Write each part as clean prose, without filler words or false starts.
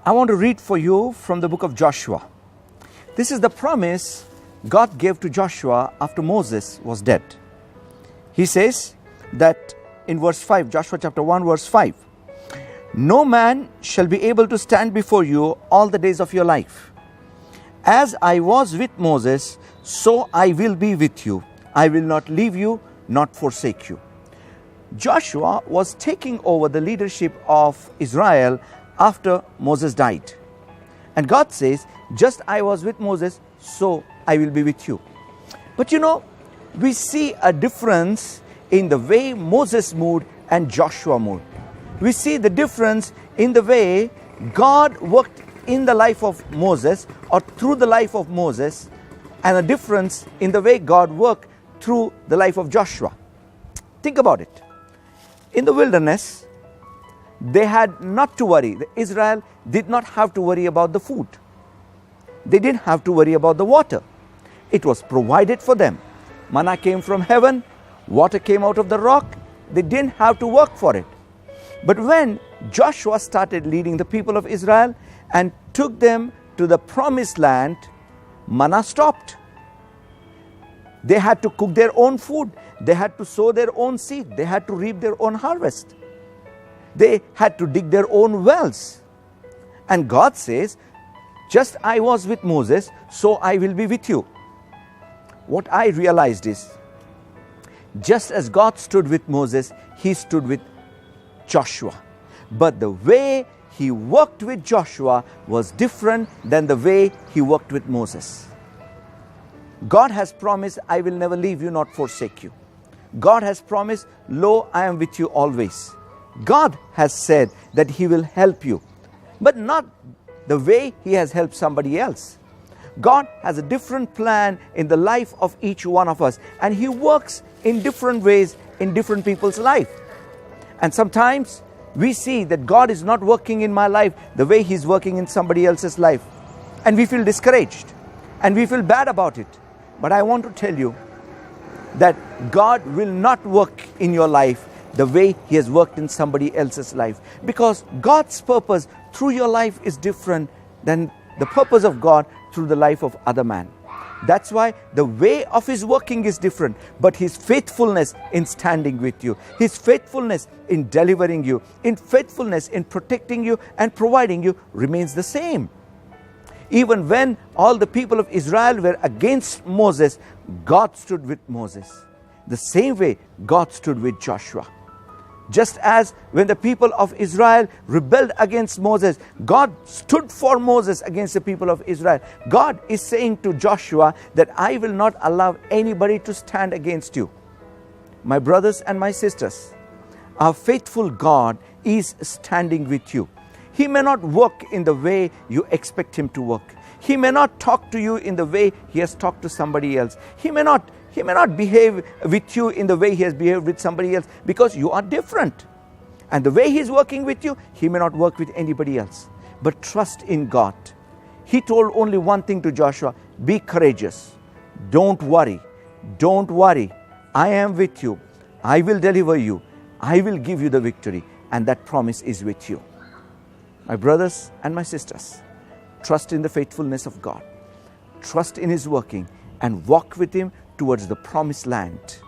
I want to read for you from the book of Joshua. This is the promise God gave to Joshua after Moses was dead. He says that in verse 5, Joshua chapter 1 verse 5, "No man shall be able to stand before you all the days of your life. As I was with Moses, so I will be with you. I will not leave you, not forsake you." Joshua was taking over the leadership of Israel after Moses died. And God says, just I was with Moses, so I will be with you. But we see a difference in the way Moses moved and Joshua moved. We see the difference in the way God worked in the life of Moses or through the life of Moses, and a difference in the way God worked through the life of Joshua. Think about it. In the wilderness, they had not to worry. Israel did not have to worry about the food. They didn't have to worry about the water. It was provided for them. Manna came from heaven, water came out of the rock. They didn't have to work for it. But when Joshua started leading the people of Israel and took them to the promised land, manna stopped. They had to cook their own food. They had to sow their own seed. They had to reap their own harvest. They had to dig their own wells. And God says, just I was with Moses, so I will be with you. What I realized is, just as God stood with Moses, He stood with Joshua. But the way He worked with Joshua was different than the way He worked with Moses. God has promised, I will never leave you, not forsake you. God has promised, lo, I am with you always. God has said that He will help you, but not the way He has helped somebody else. God has a different plan in the life of each one of us, and He works in different ways in different people's life. And sometimes we see that God is not working in my life the way He's working in somebody else's life, and we feel discouraged and we feel bad about it. But I want to tell you that God will not work in your life the way He has worked in somebody else's life, because God's purpose through your life is different than the purpose of God through the life of other man. That's why the way of His working is different, but His faithfulness in standing with you, His faithfulness in delivering you, in faithfulness in protecting you and providing you remains the same. Even when all the people of Israel were against Moses, God stood with Moses. The same way God stood with Joshua. Just as when the people of Israel rebelled against Moses, God stood for Moses against the people of Israel. God is saying to Joshua that I will not allow anybody to stand against you. My brothers and my sisters, our faithful God is standing with you. He may not work in the way you expect Him to work. He may not talk to you in the way He has talked to somebody else. He may not behave with you in the way He has behaved with somebody else, because you are different. And the way He's working with you, He may not work with anybody else. But trust in God. He told only one thing to Joshua: be courageous. Don't worry. Don't worry. I am with you. I will deliver you. I will give you the victory. And that promise is with you. My brothers and my sisters, trust in the faithfulness of God. Trust in His working and walk with Him towards the promised land.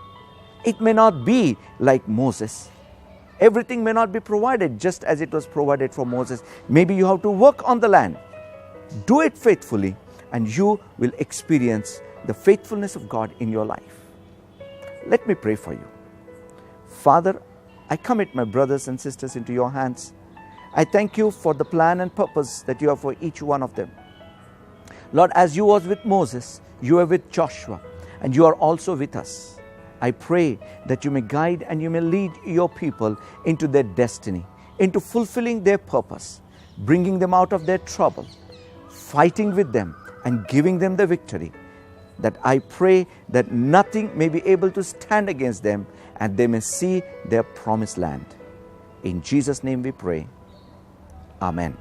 It may not be like Moses. Everything may not be provided just as it was provided for Moses. Maybe you have to work on the land. Do it faithfully, and you will experience the faithfulness of God in your life. Let me pray for you. Father, I commit my brothers and sisters into your hands. I thank you for the plan and purpose that you have for each one of them. Lord, as you was with Moses, you are with Joshua, and you are also with us. I pray that you may guide and you may lead your people into their destiny, into fulfilling their purpose, bringing them out of their trouble, fighting with them and giving them the victory. That I pray that nothing may be able to stand against them, and they may see their promised land. In Jesus' name we pray. Amen.